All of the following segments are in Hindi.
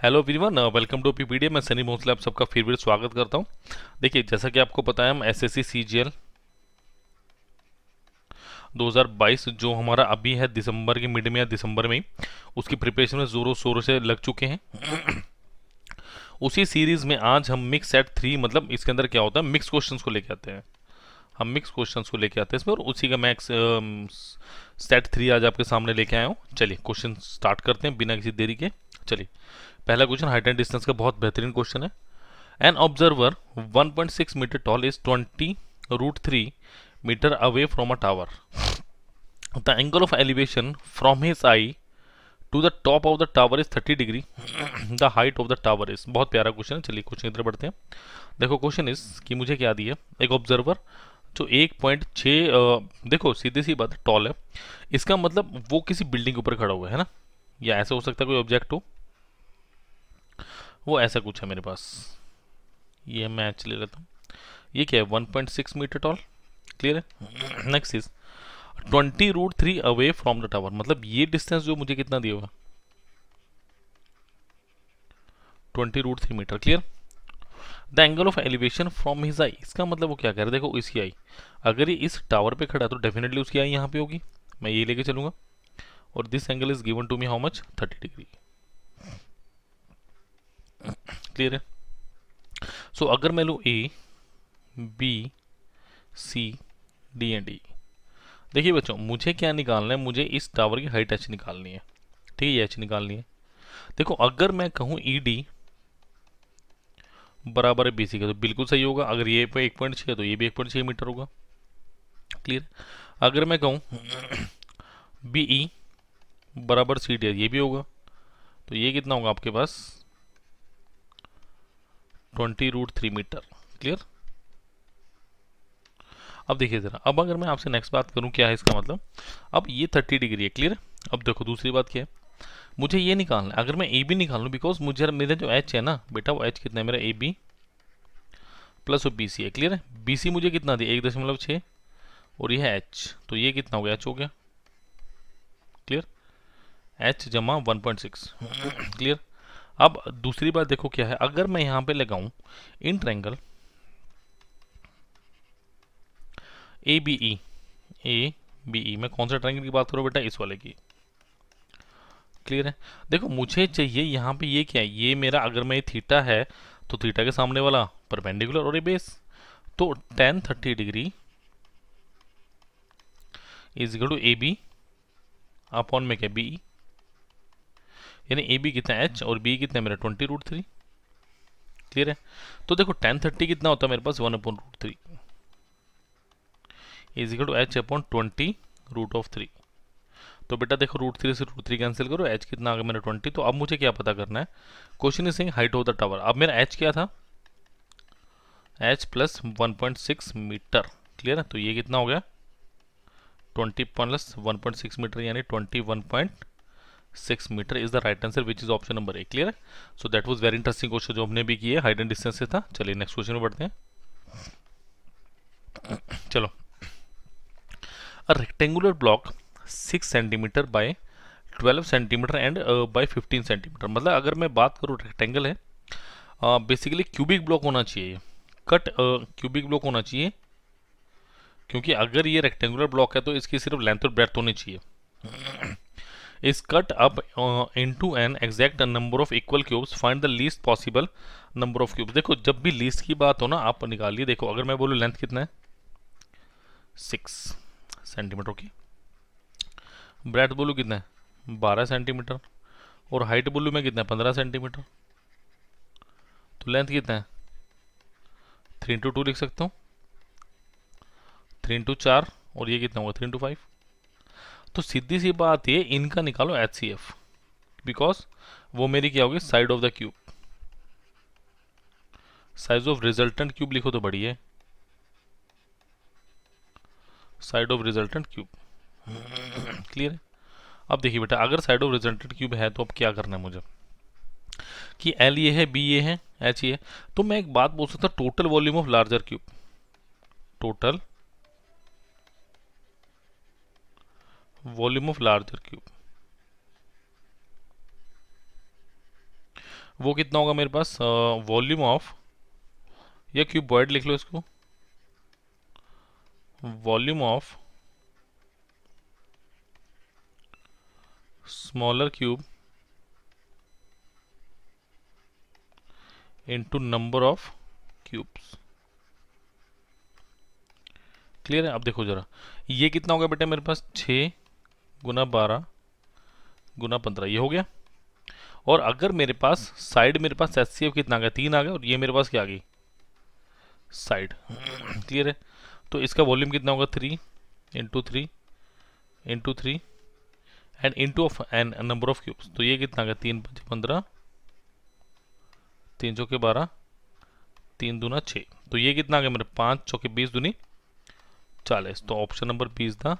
Hello everyone, welcome to PPD. मैं सनी भोसले आप सबका फिर भी स्वागत करता हूं। देखिए, जैसा कि आपको पता है, हम एसएससी सीजीएल 2022 जो हमारा अभी है दिसंबर के मिड में या दिसंबर में ही, उसकी प्रिपरेशन में जोरों शोरों से लग चुके हैं। उसी सीरीज में आज हम मिक्स सेट 3, मतलब इसके अंदर क्या होता है, मिक्स क्वेश्चंस को लेके आते हैं। हम मिक्स क्वेश्चंस को लेके आते हैं इसमें, और उसी का मैं सेट 3 आज आपके सामने लेके आया हूँ। चलिए क्वेश्चन स्टार्ट करते हैं बिना किसी देरी के। चलिए, पहला क्वेश्चन हाइट एंड डिस्टेंस का बहुत बेहतरीन क्वेश्चन है। An observer 1.6 metre tall is 20√3 metre away from a tower. The angle of elevation from his eye to the top of the tower is 30 degree. The height of the tower is. बहुत प्यारा क्वेश्चन है। चलिए क्वेश्चन की तरफ बढ़ते हैं। देखो क्वेश्चन इज कि मुझे क्या दिया, एक ऑब्जर्वर जो 1.6, देखो सीधी सी बात है, टॉल है। इसका मतलब वो किसी बिल्डिंग के ऊपर खड़ा हुआ है ना, या ऐसा हो सकता है कोई ऑब्जेक्ट हो। वो ऐसा कुछ है मेरे पास, ये मैं ले लेता हूँ। ये क्या है, 1.6 मीटर टॉल। क्लियर है। Next is 20√3 away from the tower. मतलब ये डिस्टेंस जो मुझे कितना दिया हुआ, 20√3 metre. Clear. The angle of elevation from his eye. इसका मतलब वो क्या कह रहा है, देखो इसकी आई, अगर ये इस टावर पे खड़ा है तो डेफिनेटली उसकी आई यहाँ पे होगी। मैं ये लेके चलूंगा, और this angle is given to me how much, 30 degree. Clear है। सो अगर मैं लूँ A, B, C, D and E. देखिए बच्चों, मुझे क्या निकालना है, मुझे इस टावर की हाइट एच निकालनी है। ठीक है, ये एच निकालनी है। देखो अगर मैं कहूँ ई डी बराबर है बी सी का, तो बिल्कुल सही होगा। अगर ये पे 1.6 है तो ये भी 1.6 मीटर होगा। क्लियर। अगर मैं कहूँ बी ई बराबर सी डी, ये भी होगा। तो ये कितना होगा आपके पास, 20√3 मीटर। क्लियर। अब देखिए जरा, अब अगर मैं आपसे नेक्स्ट बात करूं, क्या है इसका मतलब, अब ये 30 डिग्री है। क्लियर। अब देखो दूसरी बात क्या है, मुझे ये निकालना है। अगर मैं ए बी निकाल लूँ, बिकॉज मुझे मेरा जो एच है ना बेटा, वो एच कितना है मेरा, ए बी प्लस वो बी सी है। क्लियर है। बी सी मुझे कितना दिया, 1.6, और ये है एच, तो ये कितना हो गया, एच हो गया। क्लियर। एच जमा 1.6। क्लियर। अब दूसरी बात देखो क्या है, अगर मैं यहाँ पे लगाऊं in triangle A B E, A B E, मैं कौन सा ट्रायंगल की बात करूँ बेटा, इस वाले की। क्लियर है। देखो मुझे चाहिए यहाँ पे, ये क्या है, ये मेरा, अगर मैं थीटा है तो थीटा के सामने वाला परपेंडिकुलर, और ये बेस। तो tan 30 degree is equal to A B upon में क्या, बी, यानी ए बी कितना एच और बी कितना मेरा 20√3। क्लियर है। तो देखो tan 30 कितना होता है मेरे पास, 1/√3 is equal to H upon 20√3। तो बेटा देखो √3 से √3 कैंसिल करो, एच कितना आ गया मेरा 20। तो अब मुझे क्या पता करना है, question is saying height of the tower. अब मेरा एच क्या था, एच प्लस 1.6 मीटर। क्लियर है। तो ये कितना हो गया, 20 प्लस 1.6 मीटर, यानी 21.6 metre is the right answer, which is option number A. Clear है। So that was very interesting question जो हमने भी किया, हाइट एंड डिस्टेंस से था। चलिए नेक्स्ट क्वेश्चन में बढ़ते हैं। चलो, a rectangular block 6 centimetre by 12 centimetre and by 15 centimetre. मतलब अगर मैं बात करूँ, रेक्टेंगल है, बेसिकली क्यूबिक ब्लॉक होना चाहिए, कट क्यूबिक ब्लॉक होना चाहिए, क्योंकि अगर ये रेक्टेंगुलर ब्लॉक है तो इसकी सिर्फ लेंथ और ब्रेड्थ होनी चाहिए। Is cut up into an exact number of equal cubes, find the least possible number of cubes. देखो जब भी लीस्ट की बात हो ना, आप निकालिए। देखो अगर मैं बोलूँ लेंथ कितना है, 6 सेंटीमीटर की, ब्रेड्थ बोलूँ कितना है, 12 सेंटीमीटर, और हाइट बोलूँ मैं कितना है, 15 सेंटीमीटर। तो लेंथ कितना है, 3 into 2 लिख सकता हूँ, 3 into 4, और ये कितना होगा, 3 into 5। तो सीधी सी बात ये, इनका निकालो एच सी एफ, बिकॉज वो मेरी क्या होगी, side of the cube. Size of resultant cube लिखो तो बढ़िया है, side of resultant cube. Clear है। अब देखिए बेटा, अगर साइड ऑफ रिजल्टेंट क्यूब है तो अब क्या करना है मुझे, कि एल ये है, बी ये है, एच ये है। तो मैं एक बात बोल सकता हूँ, total volume of larger cube, total volume of larger cube. वो कितना होगा मेरे पास, वॉल्यूम ऑफ, या क्यूबॉइड लिख लो इसको, volume of smaller cube into number of cubes. Clear है? अब देखो जरा, ये कितना होगा बेटा मेरे पास, 6 गुना 12 गुना 15, ये हो गया। और अगर मेरे पास साइड, मेरे पास एचसीएफ कितना आ गया, 3 आ गया, और ये मेरे पास क्या आ गई, साइड। क्लियर है? तो इसका वॉल्यूम कितना होगा, 3 into 3 into 3 and into of an number of cubes. तो ये कितना आ गया, 3 5 15, 3 चौके 12, 3 दूना 6। तो ये कितना आ गया मेरे, 5 चौके 20 दूनी 40। तो option number B is the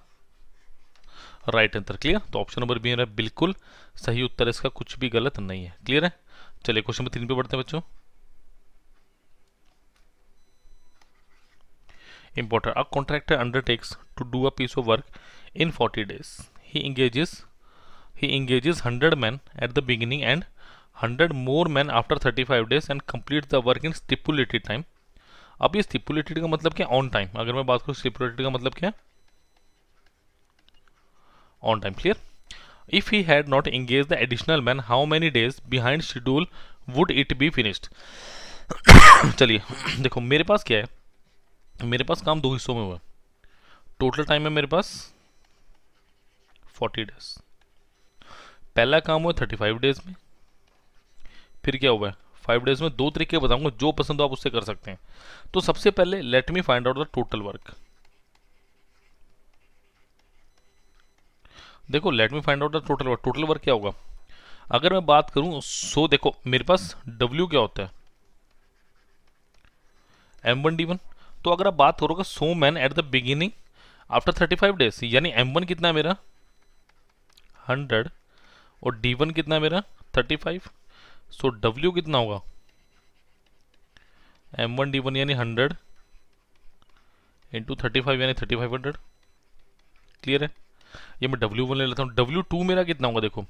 right answer. Clear? तो ऑप्शन नंबर बी है बिल्कुल सही उत्तर, इसका कुछ भी गलत नहीं है। क्लियर है? चलिए क्वेश्चन नंबर 3 पे बढ़ते हैं बच्चों। Important. A contractor undertakes to do a piece of work in 40 days. He engages 100 men at the beginning and 100 more men after 35 days and completes the work in stipulated time. अब ये stipulated का मतलब क्या, ऑन टाइम। अगर मैं बात करूँ stipulated का मतलब क्या, on time. Clear? If he had not engaged the additional men, how many days behind schedule would it be finished? चलिए देखो, मेरे पास क्या है, मेरे पास काम 2 हिस्सों में हुआ। टोटल टाइम है मेरे पास 40 डेज। पहला काम हुआ 35 डेज में, फिर क्या हुआ है 5 डेज में। 2 तरीके बताऊंगा, जो पसंद हो आप उससे कर सकते हैं। तो सबसे पहले let me find out the total work. देखो, let me find out the total work. Total work क्या होगा, अगर मैं बात करूं, सो देखो मेरे पास W क्या होता है, M1D1। तो अगर आप बात करोगे so man at the beginning after 35 days, यानी M1 कितना है मेरा 100 और D1 कितना है मेरा 35। सो W कितना होगा, M1 D1 यानी 100 इंटू 35 यानी 3500। क्लियर है? ये मैं W1 ले लेता हूँ। W2 मेरा कितना होगा, देखो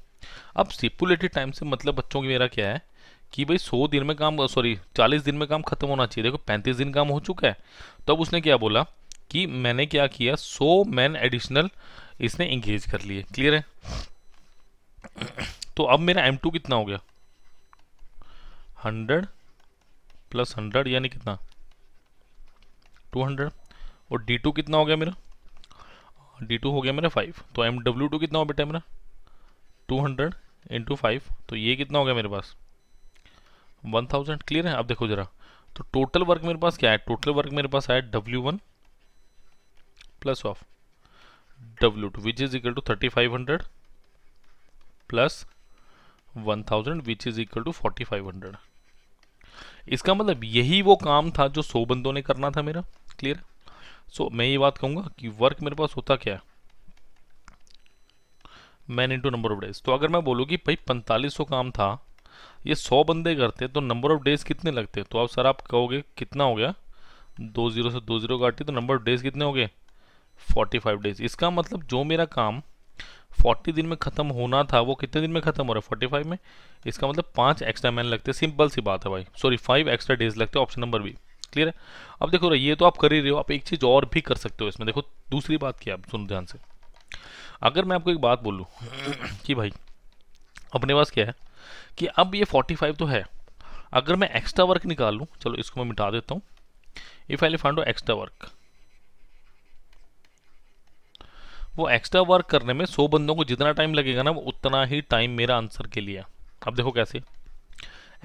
अब स्टिपुलेटेड टाइम से मतलब बच्चों की मेरा क्या है कि भाई 100 दिन में काम, सॉरी 40 दिन में काम खत्म होना चाहिए। देखो 35 दिन काम हो चुका है, तो अब उसने क्या बोला कि मैंने क्या किया, 100 मैन एडिशनल इसने इंगेज कर लिए। क्लियर है? तो अब मेरा M2 कितना हो गया, 100 प्लस 100 यानी कितना 200। और D2 कितना हो गया मेरा, D2 हो गया मेरा 5। तो MW2 कितना हो बेटा मेरा 200 इंटू 5। तो ये कितना हो गया मेरे पास 1000। क्लियर है? अब देखो जरा, तो टोटल वर्क मेरे पास क्या है, टोटल वर्क मेरे पास आया W1 plus of W2 which is equal to 3500 plus 1000 which is equal to 4500। इसका मतलब यही वो काम था जो 100 बंदों ने करना था मेरा। क्लियर? सो मैं ये बात कहूंगा कि वर्क मेरे पास होता क्या है, man into number of days. तो अगर मैं बोलूँ कि भाई 4500 काम था, ये 100 बंदे करते तो नंबर ऑफ डेज कितने लगते, तो अब सर आप कहोगे कितना हो गया, 2 0 से 2 0 काटी तो नंबर ऑफ डेज कितने हो गए 45 डेज। इसका मतलब जो मेरा काम 40 दिन में खत्म होना था वो कितने दिन में खत्म हो रहा है 45 में। इसका मतलब 5 एक्स्ट्रा मैन लगते, सिंपल सी बात है भाई, सॉरी 5 एक्स्ट्रा डेज लगते, ऑप्शन नंबर बी। क्लियर है? अब देखो ये तो आप कर ही रहे हो, आप एक चीज़ और भी कर सकते हो इसमें। देखो दूसरी बात क्या, आप सुनो ध्यान से। अगर मैं आपको एक बात बोलूँ कि भाई अपने पास क्या है कि अब ये 45 तो है, अगर मैं एक्स्ट्रा वर्क निकाल लूँ, चलो इसको मैं मिटा देता हूँ। If I find extra work, वो एक्स्ट्रा वर्क करने में 100 बंदों को जितना टाइम लगेगा ना, वो उतना ही टाइम मेरा आंसर के लिए है। अब देखो कैसे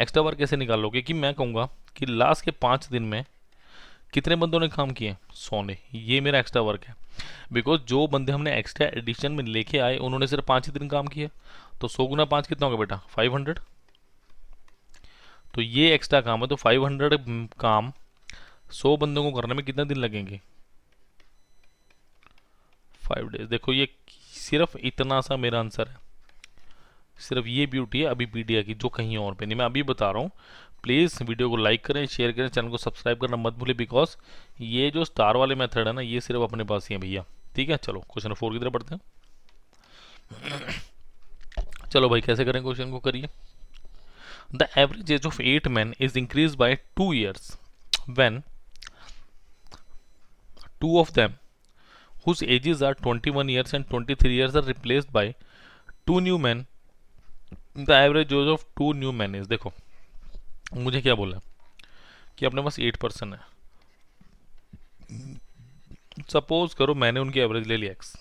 एक्स्ट्रा वर्क कैसे निकालोगे, कि मैं कहूँगा कि लास्ट के 5 दिन में कितने बंदों ने काम किए 100 ने, ये मेरा एक्स्ट्रा वर्क है। बिकॉज जो बंदे हमने एक्स्ट्रा एडिशन में लेके आए उन्होंने सिर्फ 5 ही दिन काम किया, तो 100 गुना 5 कितना होगा बेटा 500। तो ये एक्स्ट्रा काम है, तो 500 काम 100 बंदों को करने में कितने दिन लगेंगे 5 डेज। देखो ये सिर्फ इतना सा मेरा आंसर है, सिर्फ ये ब्यूटी है अभी पीडिया की, जो कहीं और पे नहीं। मैं अभी बता रहा हूँ, प्लीज़ वीडियो को लाइक करें, शेयर करें, चैनल को सब्सक्राइब करना मत भूलें, बिकॉज ये जो स्टार वाले मेथड है ना, ये सिर्फ अपने पास ही है भैया। ठीक है? चलो क्वेश्चन 4 की तरफ बढ़ते हैं। चलो भाई कैसे करें क्वेश्चन को, करिए। The average age of 8 men is increased by 2 years when two of them whose ages are 21 years and 23 years are replaced by two new men. The average age of two new men is, देखो मुझे क्या बोला कि अपने पास 8% है, सपोज करो मैंने उनकी एवरेज ले लिया x।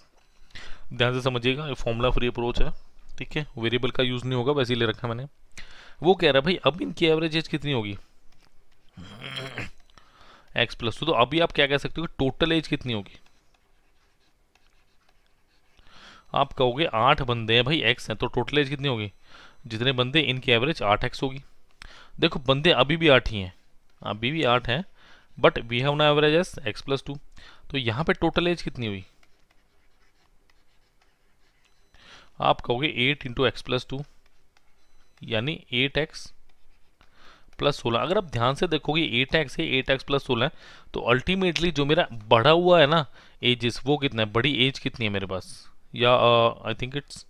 ध्यान से समझिएगा, ये फॉर्मूला फ्री अप्रोच है, ठीक है, वेरिएबल का यूज नहीं होगा, वैसे ही ले रखा है मैंने। वो कह रहा है भाई अब इनकी एवरेज एज कितनी होगी, x+2। तो अभी आप क्या कह सकते हो कि टोटल एज कितनी होगी, आप कहोगे 8 बंदे हैं भाई, x हैं, तो टोटल एज कितनी होगी, जितने बंदे इनकी एवरेज 8x होगी। देखो बंदे अभी भी 8 ही हैं, अभी भी 8 हैं, बट वी हैव ना एवरेज एज x+2। तो यहाँ पे टोटल एज कितनी हुई, आप कहोगे 8 इंटू x+2 यानी 8x+16। अगर आप ध्यान से देखोगे 8x है, 8x+16, तो अल्टीमेटली जो मेरा बढ़ा हुआ है ना एजेस, वो कितना है, बड़ी एज कितनी है मेरे पास, या I think it's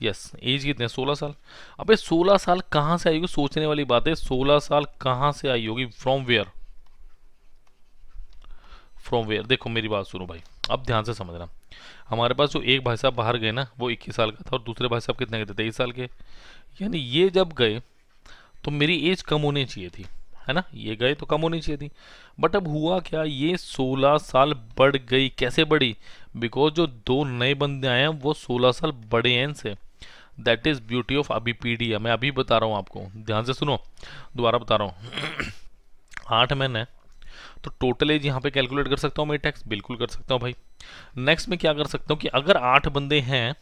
yes, age कितने हैं, 16 साल। अबे 16 साल कहाँ से आई होगी, सोचने वाली बात है, 16 साल कहाँ से आई होगी, फ्रॉम वेयर, फ्रॉम वेयर। देखो मेरी बात सुनो भाई, अब ध्यान से समझना, हमारे पास जो एक भाई साहब बाहर गए ना वो 21 साल का था, और दूसरे भाई साहब कितने के थे, 23 साल के। यानी ये जब गए तो मेरी एज कम होनी चाहिए थी, है ना, ये गए तो कम होनी चाहिए थी, बट अब हुआ क्या, ये 16 साल बढ़ गई। कैसे बढ़ी, बिकॉज जो दो नए बंदे आए हैं वो 16 साल बड़े हैं इनसे। दैट इज ब्यूटी ऑफ अबीपीडिया। मैं अभी बता रहा हूँ आपको, ध्यान से सुनो, दोबारा बता रहा हूँ। 8 मैन है, तो टोटल एज यहाँ पे कैलकुलेट कर सकता हूँ मैं, टैक्स बिल्कुल कर सकता हूँ भाई। नेक्स्ट में क्या कर सकता हूँ कि अगर 8 बंदे हैं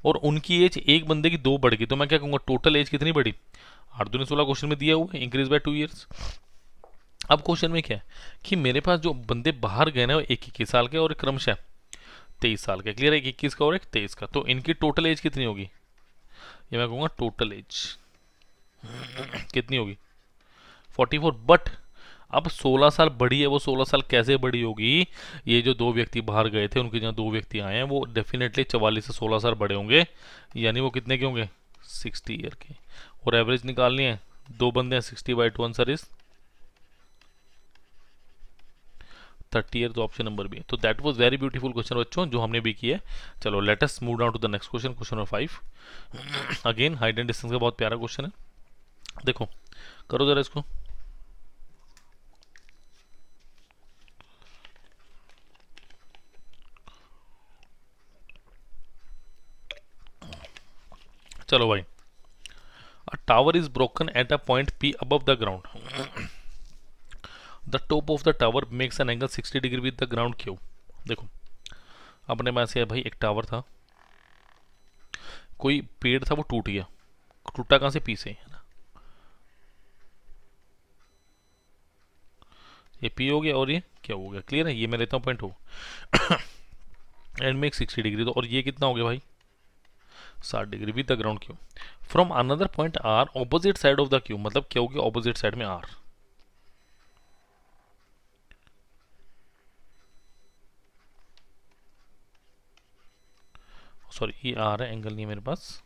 और उनकी एज एक बंदे की 2 बढ़ गई, तो मैं क्या कहूँगा, टोटल एज कितनी बढ़ी, 8 दूनी 16 क्वेश्चन में दिया हुआ है, इंक्रीज बाय 2 ईयर्स। अब क्वेश्चन में क्या है कि मेरे पास जो बंदे बाहर गए ना, 21 साल के और एक क्रमशः 23 साल के, क्लियर है, एक 21 का और एक 23 का, तो इनकी टोटल एज कितनी होगी, ये मैं कहूँगा टोटल एज कितनी होगी, 44। बट अब 16 साल बड़ी है, वो 16 साल कैसे बड़ी होगी, ये जो 2 व्यक्ति बाहर गए थे उनके जहाँ 2 व्यक्ति आए हैं वो डेफिनेटली 44 से 16 साल बड़े होंगे, यानी वो कितने के होंगे, 60 ईयर के। और एवरेज निकालनी है, 2 बंदे हैं, 60/2 आंसर इज 30 ईयर, तो ऑप्शन नंबर बी। तो that was very beautiful question बच्चों, जो हमने भी किया है। चलो let us move down to the next question, question number 5। Again height and distance का बहुत प्यारा क्वेश्चन है, देखो करो जरा इसको। चलो भाई, a tower is broken at a point P above the ground. The top of the tower makes an angle 60 degree with the ground Q. देखो अपने पास है भाई, एक टावर था, कोई पेड़ था वो टूट गया, टूटा कहाँ से, पी से, है ना, ये पी हो गया और ये क्या हो गया, क्लियर है, ये मैं लेता हूँ पॉइंट हो एंड मेक 60 डिग्री, तो और ये कितना हो गया भाई, 60 degree with the ground Q from another point R opposite side of the Q. मतलब क्या होगी, ऑपोजिट साइड में आर, सॉरी ये आर है, एंगल नहीं है मेरे पास।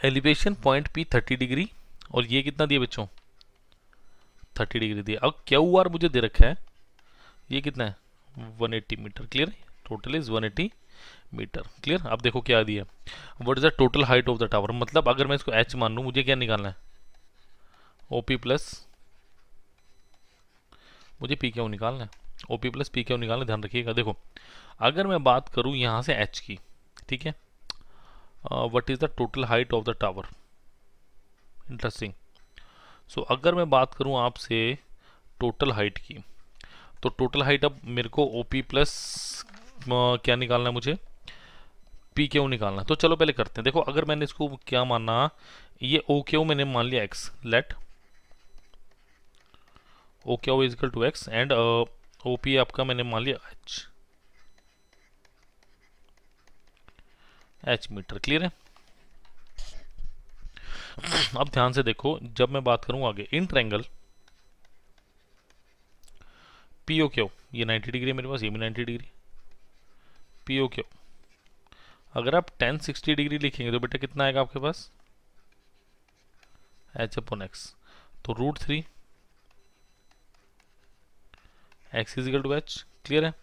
एलिवेशन पॉइंट पी 30 डिग्री, और ये कितना दिया बच्चों, 30 डिग्री दिया। अब क्यू आर मुझे दे रखा है, ये कितना है, 180 मीटर, क्लियर है, टोटल इज 180 मीटर, क्लियर। अब देखो क्या दिया, what is the total height of the tower. मतलब अगर मैं इसको h मान लूं, मुझे क्या निकालना है, OP प्लस, मुझे पी क्यू निकालना है, OP प्लस पी क्यू निकालना, ध्यान रखिएगा। देखो अगर मैं बात करूं यहाँ से h की, ठीक है, what is the total height of the tower, interesting. So अगर मैं बात करूं आपसे टोटल हाइट की, तो टोटल हाइट अब मेरे को OP प्लस क्या निकालना है, मुझे पी क्यू निकालना है। तो चलो पहले करते हैं। देखो अगर मैंने इसको क्या माना, ये ओ क्यू मैंने मान लिया x, let O Q is equal to x and O P आपका मैंने मान लिया h मीटर, क्लियर है। अब ध्यान से देखो, जब मैं बात करूं आगे, in triangle P O Q, ये 90 डिग्री मेरे पास, ये भी 90 डिग्री, पी ओ क्यू। अगर आप 1060 डिग्री लिखेंगे तो बेटा कितना आएगा आपके पास, एच अपॉन एक्स, तो √3 x is equal to h. Clear है?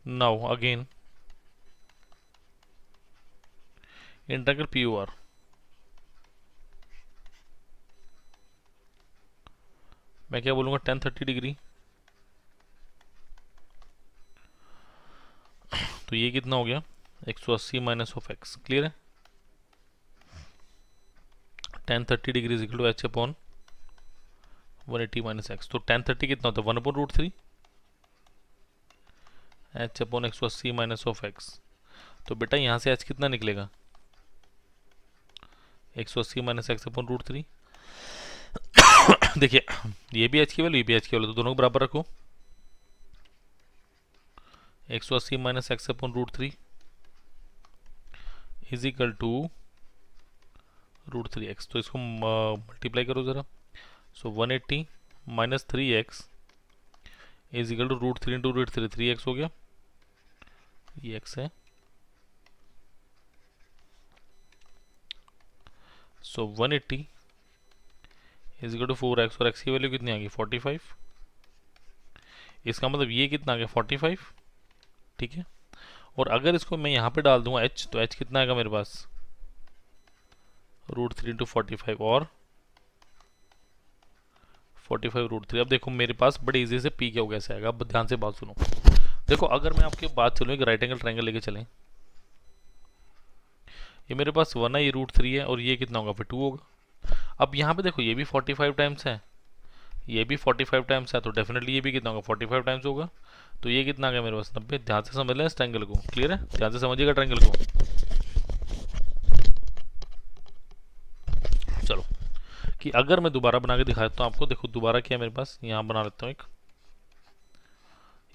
Now again integral P O R, मैं क्या बोलूँगा 1030 डिग्री, तो ये कितना हो गया 180 माइनस ऑफ एक्स। क्लियर है? 1030 degree is equal to H upon 180 minus x, तो 1030 कितना होता है 1 upon √3 H upon 180 minus of x. तो बेटा यहाँ से एच कितना निकलेगा 180 माइनस एक्स अपॉन √3। देखिए ये भी एच की वैल्यू, ये भी एच की वैल्यू, तो दोनों को बराबर रखो। 180 minus x upon √3 is equal to √3x, तो इसको मल्टीप्लाई करो ज़रा। So 180 minus 3x is equal to √3 into √3, 3x हो गया, ये x है। सो 180 इज इक्वल टू 4x, और x की वैल्यू कितनी आ गई 45। इसका मतलब ये कितना आ गया 45। ठीक है, और अगर इसको मैं यहाँ पे डाल दूंगा h, तो h कितना आएगा मेरे पास √3 इंटू 45 और 45 √3। अब देखो मेरे पास बड़े इजी से पी क्या हो कैसे आएगा। अब ध्यान से बात सुनो। देखो अगर मैं आपकी बात चलूँ एक राइट एंगल ट्रायंगल लेके चलें, ये मेरे पास 1 है, ये √3 है, और ये कितना होगा फिर 2 होगा। अब यहाँ पे देखो ये भी 45 टाइम्स है, ये भी 45 टाइम्स है, तो डेफिनेटली ये भी कितना होगा 45 टाइम्स होगा। तो ये कितना आ गया मेरे पास 90। ध्यान से समझ लें इस ट्रायंगल को। क्लियर है? ध्यान से समझिएगा ट्रायंगल को। चलो कि अगर मैं दोबारा बना के दिखा देता हूँ आपको, देखो दोबारा क्या है मेरे पास, यहाँ बना लेता हूँ एक,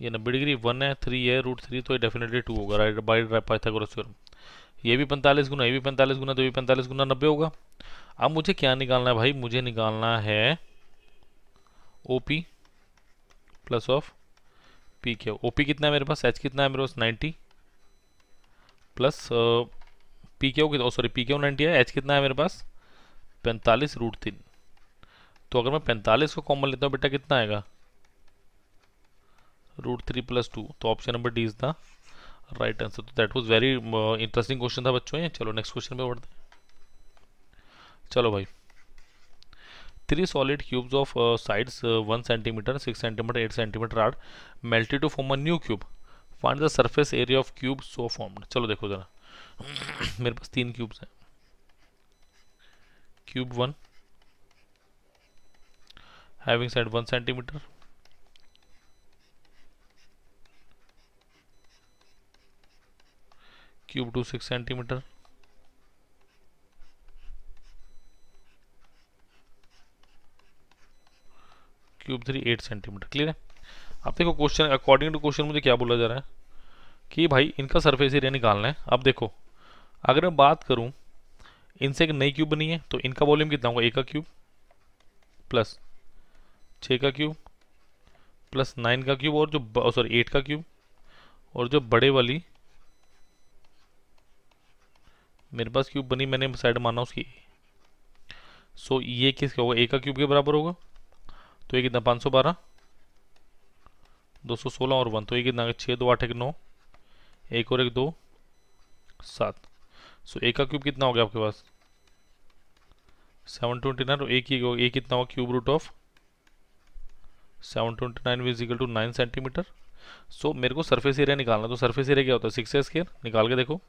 ये 90 डिग्री 1 है, 3 है, √3, तो ये डेफिनेटली 2 होगा राइट बाय पाइथागोरस थ्योरम। ये भी 45 गुना, ये भी 45 गुना, तो ये 45 गुना 90 होगा। अब मुझे क्या निकालना है भाई, मुझे निकालना है OP प्लस ऑफ पी क्या। OP कितना है मेरे पास, H कितना है मेरे पास 90 plus P Q, sorry P Q 90 है, H कितना है मेरे पास 45 √3। तो अगर मैं 45 को कॉमन लेता हूँ बेटा कितना आएगा √3 प्लस 2, तो option number D is the right answer. तो that was very interesting question था बच्चों ये। चलो नेक्स्ट क्वेश्चन पे बढ़ते हैं। चलो भाई, 3 solid cubes of sides 1 centimeter, 6 centimeter, 8 centimeter are melted to form a new cube. Find the surface area of cube so formed. चलो देखो जरा मेरे पास 3 क्यूब्स हैं। Cube 1 having side 1 centimeter, cube 2 6 centimeter, cube 3 8 centimetre. Clear है? अब देखो क्वेश्चन, अकॉर्डिंग टू क्वेश्चन मुझे क्या बोला जा रहा है कि भाई इनका सरफेस एरिया निकालना है। अब देखो अगर मैं बात करूं, इनसे एक नई क्यूब बनी है, तो इनका वॉल्यूम कितना होगा, 1 का क्यूब प्लस 6 का क्यूब प्लस 9 का क्यूब, और जो सॉरी 8 का क्यूब, और जो बड़े वाली मेरे पास क्यूब बनी मैंने साइड माना उसकी। सो ये किसका होगा, 1 का क्यूब के बराबर होगा। तो ये कितना 512, 216 और 1, तो ये कितना 6 2 8 1 9, 1 और 1 2 7। सो 1 का क्यूब कितना हो गया आपके पास 729, और एक कितना होगा cube root of 729 is equal to 9 centimetre. So मेरे को सरफेस एरिया निकालना, तो सरफेस एरिया क्या होता है 6 का स्क्वायर, निकाल के देखो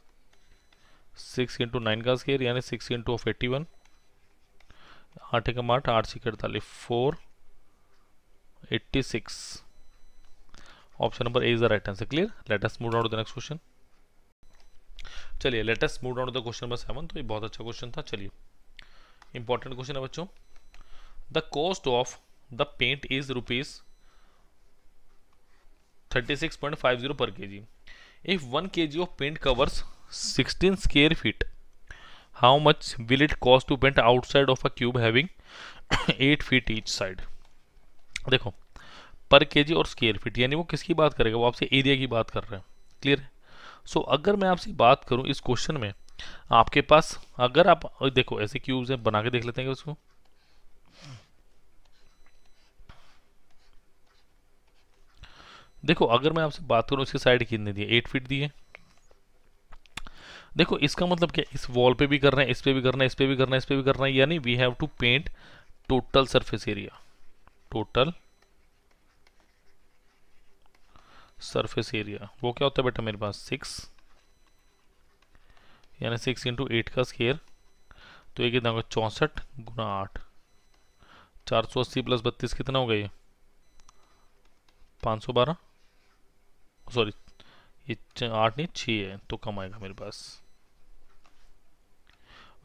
6 इंटू 9 का स्क्वायर यानी 6 into of 81, 8 Ekam 8, 8 6 48, 486। Option number A is the right answer. Clear? Let us move on to the next question. चलिए let us move on to the question number 7। तो ये बहुत अच्छा क्वेश्चन था। चलिए इंपॉर्टेंट क्वेश्चन है बच्चों। The cost of the paint is ₹36.50 per kg. If 1 kg of paint covers 16 square feet, how much will it cost to paint outside of a cube having 8 feet each side? देखो पर केजी और स्क्वायर फीट, यानी वो किसकी बात करेगा, वो आपसे एरिया की बात कर रहे हैं। क्लियर है? सो अगर मैं आपसे बात करूं इस क्वेश्चन में, आपके पास अगर आप देखो ऐसे क्यूब्स हैं, बना के देख लेते हैं उसको। देखो अगर मैं आपसे बात करूं इसकी साइड कितनी दी है, 8 फीट दी है। देखो इसका मतलब क्या, इस वॉल पे भी करना है, इस पे भी करना है, इस पे भी करना है, इस पे भी करना है, यानी we have to paint total surface area. Total surface area वो क्या होता है बेटा मेरे पास 6, यानी 6 × 8 का स्केयर। तो ये कितना होगा 64 × 8, 480 + 32 कितना होगा ये 512, सॉरी ये 8 नहीं 6 है तो कम आएगा मेरे पास।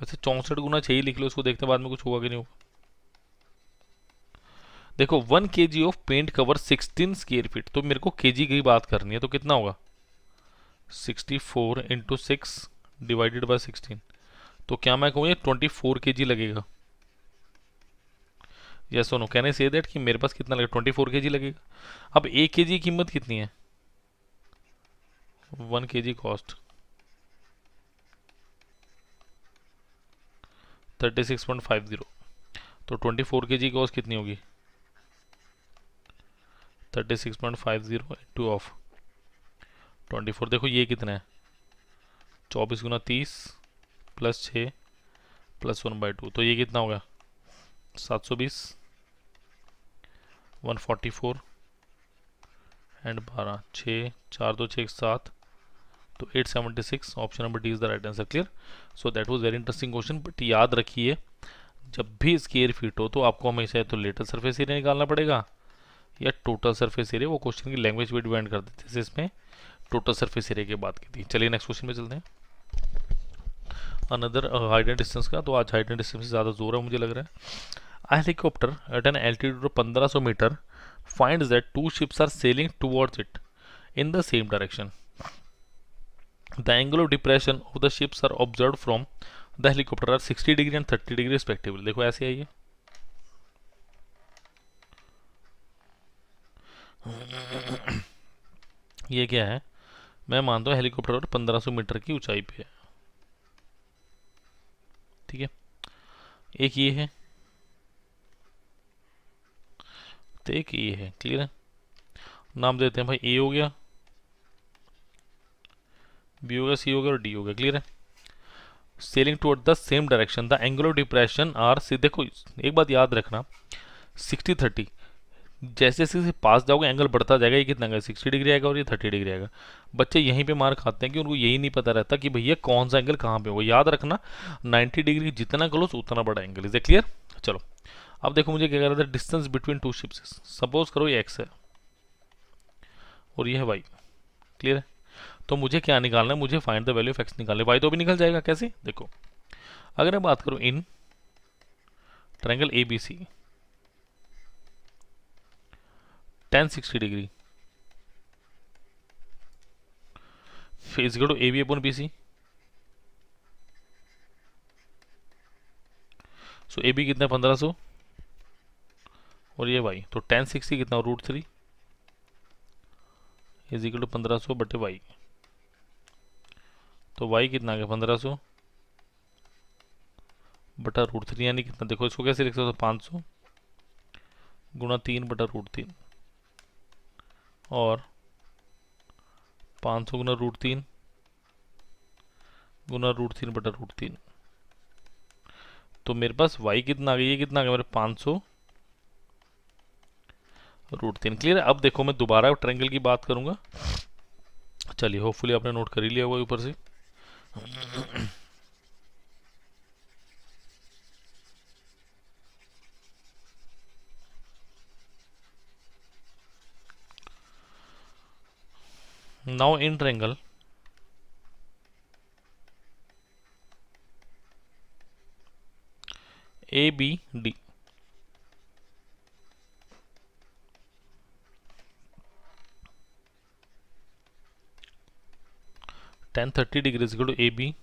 वैसे 64 × 6 ही लिख लो इसको, देखते बाद में कुछ होगा कि नहीं होगा। देखो 1 kg of paint cover 16 square feet, तो मेरे को केजी की बात करनी है तो कितना होगा 64 × 6 डिवाइडेड बाय 16। तो क्या मैं कहूँ ये 24 kg लगेगा। Yes no can I say that कि मेरे पास कितना लगेगा 24 kg लगेगा। अब 1 kg की कीमत कितनी है 1 kg कॉस्ट 36.50, तो 24 kg की कॉस्ट कितनी होगी 36.50 इंटू ऑफ 24। देखो ये कितना है 24 × 30 + 6 + 1/2, तो ये कितना होगा 720, 144 एंड 12, 6 4 2 6 7, तो 876। Option number D is the right answer. Clear. So that was very interesting question, but याद रखिए जब भी स्क्वायर फीट हो तो आपको हमेशा या तो लेटल सरफेस एरिया निकालना पड़ेगा या टोटल सरफेस एरिया। वो क्वेश्चन की लैंग्वेज भी डिपेंड कर देते हैं, जैसे इसमें टोटल सरफेस एरिया की बात की थी। चलिए नेक्स्ट क्वेश्चन में चलते हैं, अनदर हाइट एंड डिस्टेंस का। तो आज हाइट एंड डिस्टेंस से ज़्यादा जोर है मुझे लग रहा है। A helicopter at an altitude of 1500 meter finds that two ships are sailing towards it in the same direction. The angle of depression of the ships are observed from the helicopter are 60 degree and 30 degree respectively. देखो ऐसे आई है, ये क्या है, मैं मानता हूँ हेलीकॉप्टर और 1500 मीटर की ऊंचाई पे है, ठीक है। एक ये है तो एक ये है, क्लियर है। नाम देते हैं भाई, ए हो गया, बी हो गया, सी हो गया और डी हो गया, क्लियर है। Sailing toward the same direction, the angle of depression are C. देखो एक बात याद रखना 60-30, जैसे जैसे पास जाओगे एंगल बढ़ता जाएगा। ये कितना आएगा 60 डिग्री आएगा और ये 30 डिग्री आएगा। बच्चे यहीं पे मार खाते हैं कि उनको यही नहीं पता रहता कि भैया कौन सा एंगल कहाँ पे होगा। याद रखना 90 डिग्री जितना क्लोज उतना बड़ा एंगल। Is a clear. चलो अब देखो मुझे क्या कह रहा था, distance between two ships. Suppose करो ये एक्स है और ये है वाई, क्लियर है। तो मुझे क्या निकालना है, मुझे find the value of x निकालना है। वाई तो भी निकल जाएगा, कैसे देखो अगर मैं बात करूँ in triangle A B C tan 60 degree is equal to A B upon B C. So A B कितना 1500 और ये वाई, तो tan 60 कितना √3 इज इक्वल टू 1500 बटे वाई। तो वाई कितना आ गया 1500 बटा √3, यानी कितना, देखो इसको कैसे लिख सकते हो 500 गुणा 3 बटा √3 और 500 गुना √3 गुना √3 बटा √3। तो मेरे पास y कितना आ गया, ये कितना आ गया मेरे 500 √3। क्लियर है। अब देखो मैं दोबारा ट्रायंगल की बात करूंगा। चलिए होपफुली आपने नोट कर ही लिया होगा ऊपर से। Now in triangle A B D, tan 30 degree is equal to A B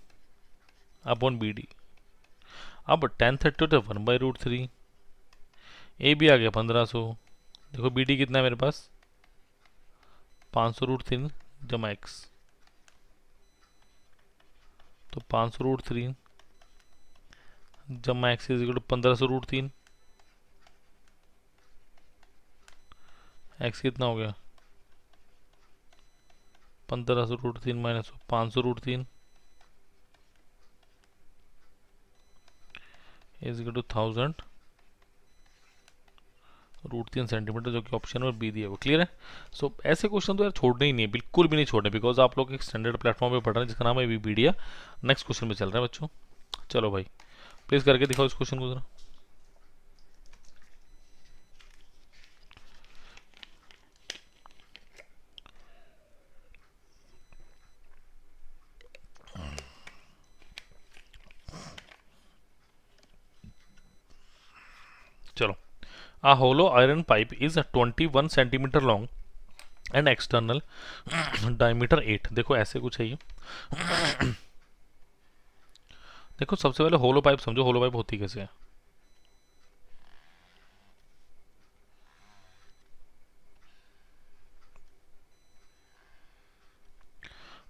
upon B D. अब tan 30 होता है 1/√3, ए बी आ गया 1500, देखो बी डी कितना है मेरे पास 500 √3 जमा एक्स। तो 500√3 जमा x is equal to 1500√3, x कितना हो गया 1500√3 minus 500√3 is equal to 1000√3 centimetre, जो कि ऑप्शन नंबर बी दिया है वो क्लियर है। सो ऐसे क्वेश्चन तो यार छोड़ने ही नहीं है, बिल्कुल भी नहीं छोड़ने, बिकॉज आप लोग एक स्टैंडर्ड प्लेटफॉर्म पे पढ़ रहे हैं जिसका नाम है वीडिया। नेक्स्ट क्वेश्चन में चल रहा है बच्चों, चलो भाई प्लीज करके दिखाओ इस क्वेश्चन को जरा। चलो, a hollow iron pipe is 21 centimetre long and external diameter 8। देखो ऐसे कुछ है ये। देखो सबसे पहले होलो पाइप समझो, होलो पाइप होती कैसे है।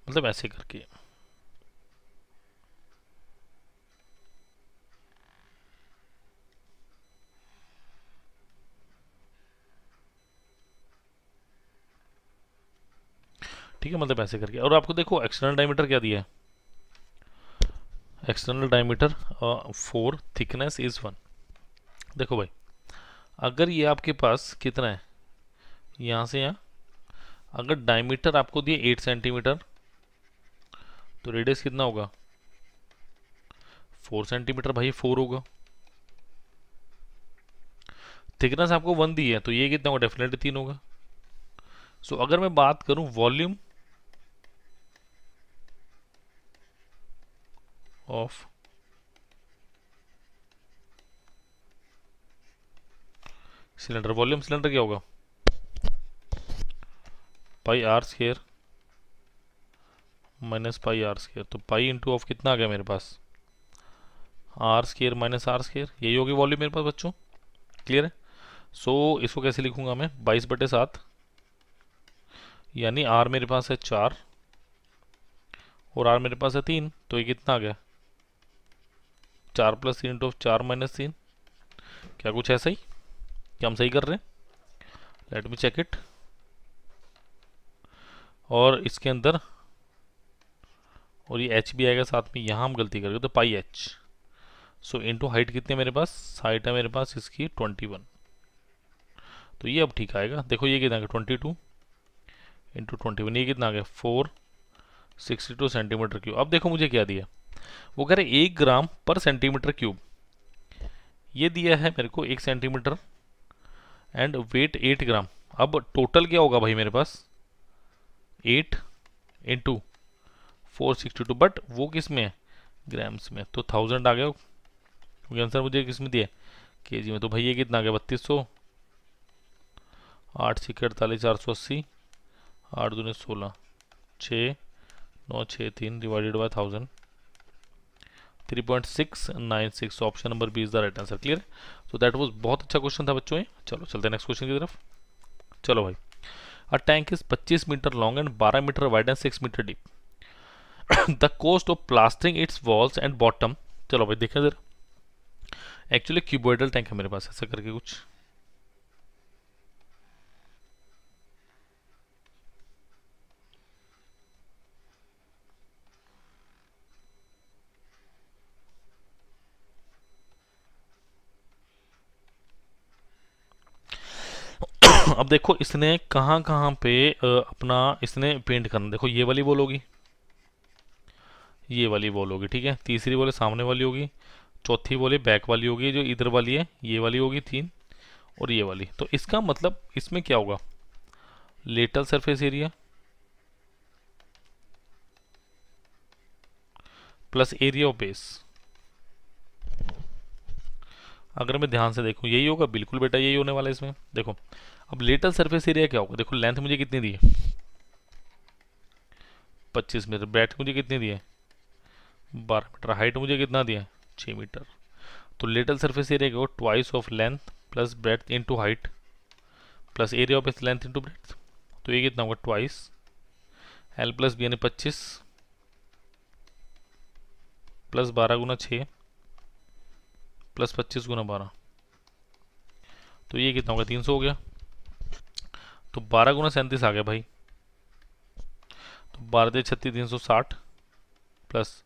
मतलब ऐसे करके, ठीक है, मतलब ऐसे करके। और आपको देखो एक्सटर्नल डायमीटर क्या दिया है, एक्सटर्नल डायमीटर 4, थिकनेस इज 1। देखो भाई अगर ये आपके पास कितना है, यहाँ से यहाँ, अगर डायमीटर आपको दिए 8 सेंटीमीटर तो रेडियस कितना होगा 4 सेंटीमीटर, भाई 4 होगा। थिकनेस आपको 1 दी है तो ये कितना होगा, डेफिनेटली 3 होगा। सो अगर मैं बात करूं volume of cylinder, volume cylinder क्या होगा pi r square minus pi r square, तो पाई इंटू ऑफ कितना आ गया मेरे पास r square minus r square, यही होगी वॉल्यूम मेरे पास बच्चों, क्लियर है। सो इसको कैसे लिखूंगा मैं 22/7, यानी आर मेरे पास है 4 और आर मेरे पास है 3, तो ये कितना आ गया 4 + 3 इंटू 4 - 3। क्या कुछ ऐसा ही, क्या हम सही कर रहे हैं, लेट मी चेक इट। और इसके अंदर और ये एच भी आएगा साथ में, यहाँ हम गलती करेंगे तो पाई एच। सो इंटू हाइट कितनी है मेरे पास, हाइट है मेरे पास इसकी 21, तो ये अब ठीक आएगा। देखो ये कितना आ गया 22 इंटू 21, ये कितना आ गया 462 सेंटीमीटर क्यूब। अब देखो मुझे क्या दिया, वो कह रहे 1 ग्राम पर सेंटीमीटर क्यूब, ये दिया है मेरे को 1 सेंटीमीटर एंड वेट 8 ग्राम। अब टोटल क्या होगा भाई मेरे पास 8 इंटू 462, बट वो किस में है ग्राम्स में, तो 1000 आ गया, क्योंकि आंसर मुझे किस में दिया केजी में। तो भाई ये कितना आ गया 3200, 8 × 48 480, 8 दूनी 16, 6 9 6 3 divided by 1000, 3.696। Option number B is the right answer, clear. So that was बहुत अच्छा क्वेश्चन था बच्चों ये। चलो चलते हैं नेक्स्ट क्वेश्चन की तरफ। चलो भाई, a tank is 25 metre long and 12 metre wide and 6 metre deep, the cost of plastering its walls and bottom. चलो भाई देखें जरा, एक्चुअली क्यूबॉइडल टैंक है मेरे पास, ऐसा करके कुछ। अब देखो इसने कहाँ कहाँ पे अपना इसने पेंट करना, देखो ये वाली वॉल होगी, ये वाली वॉल होगी, ठीक है, तीसरी वॉल सामने वाली होगी, चौथी वॉल बैक वाली होगी, जो इधर वाली है ये वाली होगी 3, और ये वाली। तो इसका मतलब इसमें क्या होगा lateral surface area plus area of base. अगर मैं ध्यान से देखूं यही होगा, बिल्कुल बेटा यही होने वाला है इसमें। देखो अब लेटरल सरफेस एरिया क्या होगा, देखो लेंथ मुझे कितनी दी है 25 मीटर, ब्रेड्थ मुझे कितनी दी है 12 मीटर, हाइट मुझे कितना दिया है 6 मीटर। तो लेटरल सरफेस एरिया क्या होगा twice of length plus breadth into height plus area of length into breadth, तो ये कितना होगा ट्वाइस L + B यानी 25 प्लस 12 × 6 प्लस 25 × 12, तो ये कितना होगा, 300 हो गया। तो 12 × 37 आ गया भाई, तो 12×36 360 प्लस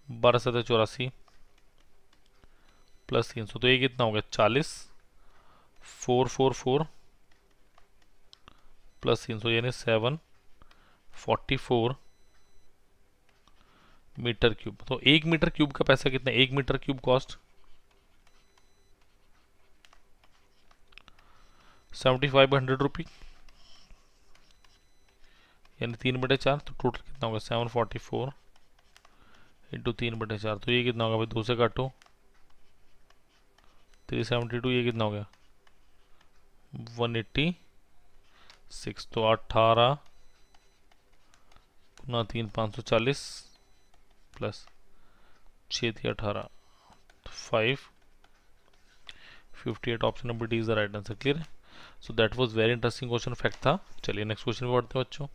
12×7 84 प्लस 300, तो ये कितना हो गया, 40 444 प्लस 300 यानी 744 मीटर क्यूब। तो 1 मीटर क्यूब का पैसा कितना है, 1 मीटर क्यूब कॉस्ट 7500 रुपी, यानी 3/4, तो टोटल कितना होगा 744 इंटू 3/4, तो ये कितना होगा भाई, 2 से काटो 372, ये कितना हो गया 186, तो 18 × 3 540 plus 6 × 18 558, option number D is the right answer. Clear है। So that was very interesting question, fact था। चलिए नेक्स्ट क्वेश्चन पे बढ़ते हैं बच्चों।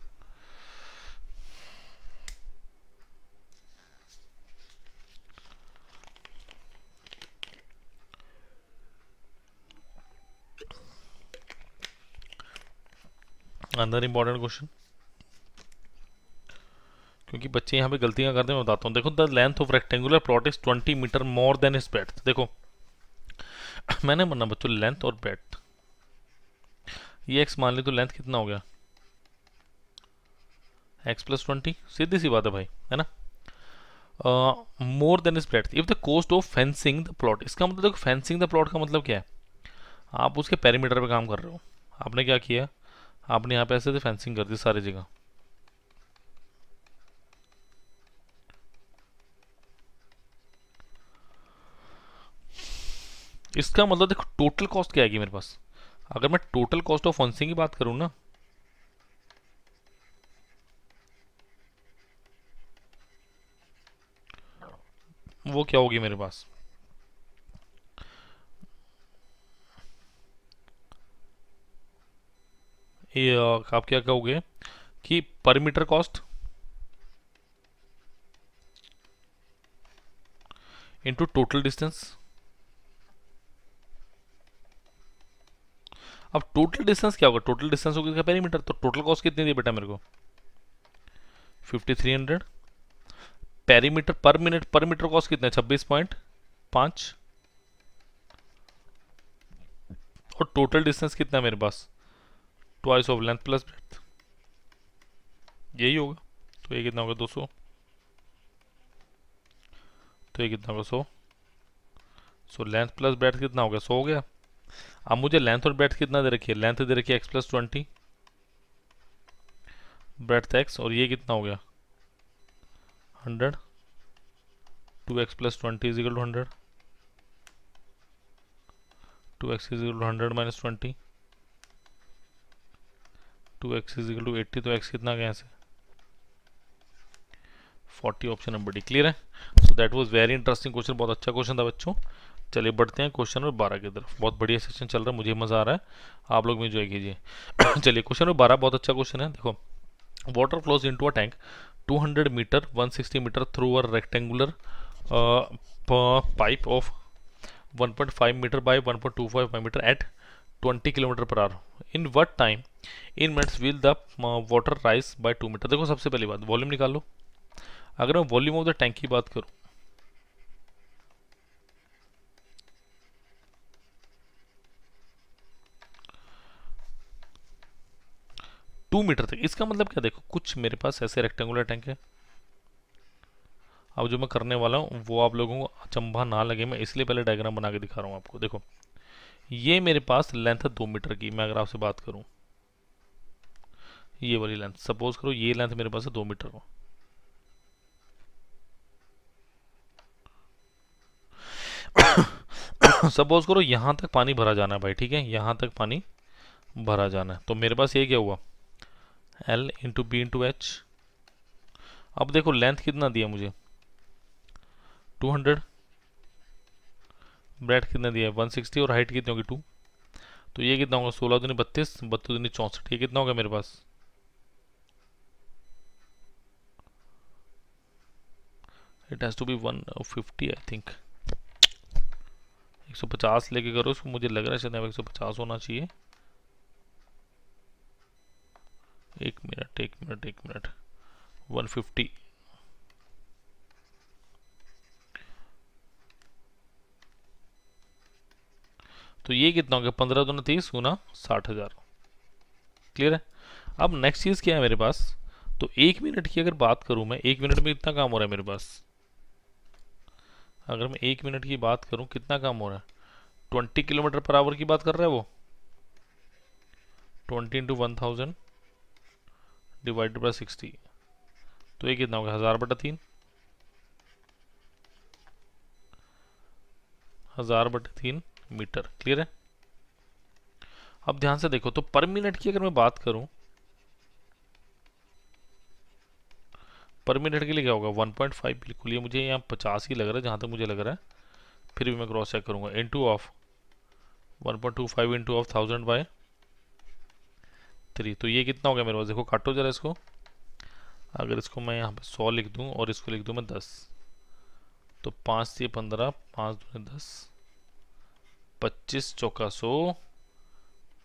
अंदर इंपॉर्टेंट क्वेश्चन, क्योंकि बच्चे यहाँ पे गलतियां करते हैं, मैं बताता हूँ। देखो, the length of rectangular plot is 20 metre more than is breadth. देखो मैंने माना बच्चों लेंथ और ब्रेड्थ, ये एक्स मान ली, तो लेंथ कितना हो गया x + 20, सीधी सी बात है भाई, है ना। मोर than is breadth if the cost of fencing the plot, इसका मतलब देखो फेंसिंग द प्लॉट का मतलब क्या है, आप उसके पेरीमीटर पे काम कर रहे हो। आपने क्या किया, आपने यहाँ पे ऐसे फेंसिंग कर दी सारी जगह, इसका मतलब देखो टोटल कॉस्ट क्या आएगी मेरे पास। अगर मैं टोटल कॉस्ट ऑफ फेंसिंग की बात करूं ना, वो क्या होगी मेरे पास, ये आप क्या कहोगे कि per metre cost into total distance. अब टोटल डिस्टेंस क्या होगा, टोटल डिस्टेंस होगा पेरीमीटर, तो टोटल कॉस्ट कितनी दी बेटा मेरे को 5300, पेरीमीटर पर मिनट, पर मीटर कॉस्ट कितना है 26.5, और टोटल डिस्टेंस कितना है मेरे पास twice of length plus breadth, यही होगा। तो ये कितना होगा 200, तो ये कितना होगा 100, सो लेंथ प्लस ब्रेड्थ कितना हो गया 100 हो गया। अब मुझे लेंथ और ब्रेड्थ कितना दे रखी है, लेंथ दे रखी है x + 20, ब्रेड्थ x, और ये कितना हो गया 100, 2x + 20 = 100, 2x = 100 - 20, 2x = 80, तो x कितना गया ऐसे 40, ऑप्शन नंबर डी। क्लियर है। So that was very interesting question, बहुत अच्छा क्वेश्चन था बच्चों। चलिए बढ़ते हैं क्वेश्चन नंबर 12 की तरफ। बहुत बढ़िया सेशन चल रहा है, मुझे मज़ा आ रहा है, आप लोग भी एंजॉय कीजिए। चलिए क्वेश्चन नंबर 12 बहुत अच्छा क्वेश्चन है। देखो, water flows into a tank 200 metre 160 metre through a rectangular pipe of 1.5 metre by 1.25 metre at 20 km/h। In what time in minutes will the water rise by 2 metre. देखो सबसे पहली बात वॉल्यूम निकाल लो। अगर मैं वॉल्यूम ऑफ द टैंक की बात करूं, टू मीटर तक, इसका मतलब क्या, देखो कुछ मेरे पास ऐसे रेक्टेंगुलर टैंक है। अब जो मैं करने वाला हूँ वो आप लोगों को अचंभा ना लगे, मैं इसलिए पहले डायग्राम बना के दिखा रहा हूँ आपको। देखो ये मेरे पास लेंथ है 2 मीटर की, मैं अगर आपसे बात करूँ ये वाली लेंथ, सपोज करो ये लेंथ मेरे पास है 2 मीटर को। सपोज करो यहां तक पानी भरा जाना है भाई, ठीक है, यहां तक पानी भरा जाना है। तो मेरे पास ये क्या हुआ L into B into H. अब देखो लेंथ कितना दिया मुझे 200, ब्रेड कितना दिया 160, और हाइट कितनी होगी 2। तो ये कितना होगा 16 दूनी 32, 32 दूनी 64, ये कितना होगा मेरे पास it has to be 150 I think. 150 लेके करो इसको, मुझे लग रहा है शायद 150 होना चाहिए। एक मिनट 150। तो ये कितना हो गया, 15 दूना 30 गुना 60,000। क्लियर है। अब नेक्स्ट चीज़ क्या है मेरे पास, तो 1 मिनट की अगर बात करूं मैं, 1 मिनट में कितना काम हो रहा है मेरे पास, अगर मैं 1 मिनट की बात करूं कितना काम हो रहा है, 20 किलोमीटर पर आवर की बात कर रहा है वो। 20 इंटू 1000 डिवाइडेड बाई 60, तो ये कितना होगा 1000/3। 1000/3 मीटर। क्लियर है। अब ध्यान से देखो, तो पर मिनट की अगर मैं बात करूं, पर मिनट के लिए क्या होगा 1.5। बिल्कुल, ये मुझे यहाँ 50 ही लग रहा है जहाँ तक मुझे लग रहा है, फिर भी मैं क्रॉस चेक करूंगा। इंटू ऑफ 1.25 इंटू ऑफ 1000/3, तो ये कितना हो गया मेरे पास, देखो काटो जरा इसको। अगर इसको मैं यहाँ पे 100 लिख दूँ और इसको लिख दूँ मैं 10, तो 5 से 15, 5 दूने 10, 25 चौका 100,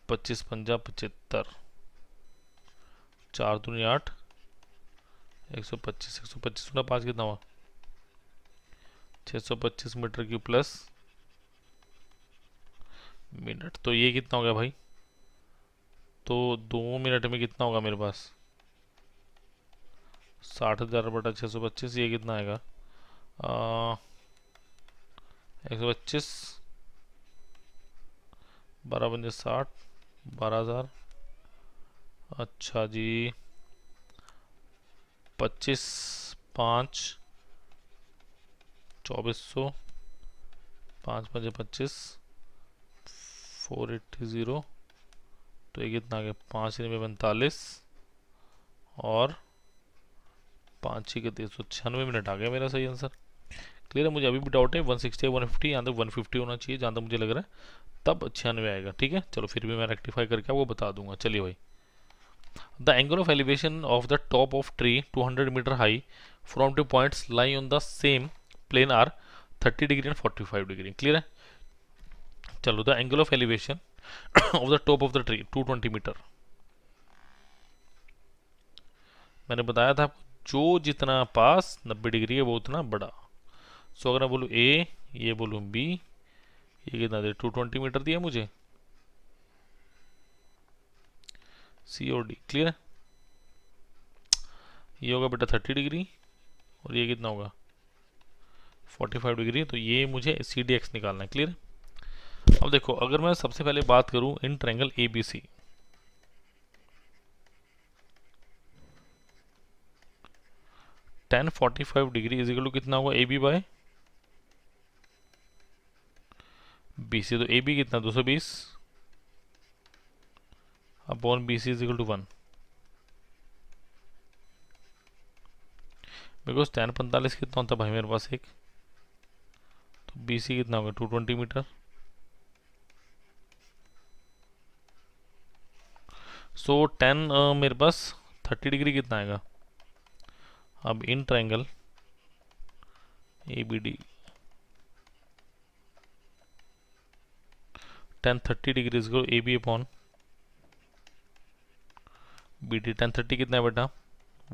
25 पंजा 75, 4 दूनी 8, 125, 125 गुना 5 कितना हुआ 625 मीटर क्यूब प्लस मिनट। तो ये कितना हो गया भाई, तो 2 मिनट में कितना होगा मेरे पास 60,000/625, ये कितना आएगा 125, 12×60, 12,000। अच्छा जी, 25 5 2400, 5×5 480, तो ये कितना आ गया 5×9 42 और 5×6 396 मिनट आ गया मेरा सही आंसर। क्लियर है। मुझे अभी भी डाउट है 160 या 150, यहाँ तक 150 होना चाहिए जहाँ तक मुझे लग रहा है, तब 96 आएगा। ठीक है, चलो फिर भी मैं रेक्टिफाई करके आपको बता दूंगा। चलिए भाई, the angle of elevation of the top of tree 200 metre high from 2 points lie on the same plane are 30 degree and 45 degree. Clear है। चलो, the angle of elevation of the top of the tree 220 metre. मैंने बताया था आपको, जो जितना पास 90 डिग्री है वो उतना बड़ा। सो अगर मैं बोलूँ ए, ये बोलूँ बी, ये कितना दे 220 मीटर दिया मुझे, सी और डी। क्लियर है। ये होगा बेटा 30 डिग्री और ये कितना होगा 45 डिग्री, तो ये मुझे सी डी एक्स निकालना है। क्लियर है। अब देखो, अगर मैं सबसे पहले बात करूं in triangle A B C, tan 45 degree is equal to कितना होगा A B by B C. तो ए बी कितना 220 upon B C is equal to 1, because tan 45 कितना होता है भाई मेरे पास एक, तो बी सी कितना होगा 220 मीटर। सो tan मेरे पास 30 डिग्री कितना आएगा, अब in triangle A B D tan 30 degree is equal A B upon B D. tan 30 कितना है बेटा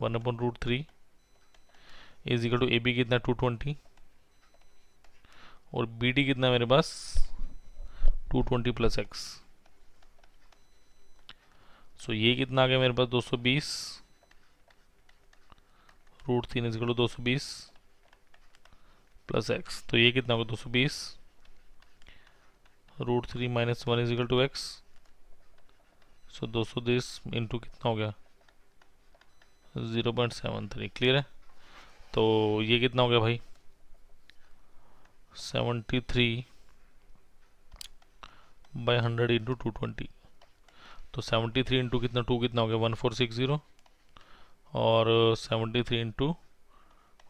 1/√3 is equal to A B कितना 220 और बी डी कितना है मेरे पास 220 प्लस एक्स। सो ये कितना आ गया मेरे पास 220 √3 is equal to 220 plus x. तो ये कितना होगा 220 √3 minus 1 is equal to x. So 220 into कितना हो गया 0.73। क्लियर है। तो ये कितना हो गया भाई 73/100 इंटू 220, तो 73 इंटू कितना 2 कितना हो गया 1460 और 73 इंटू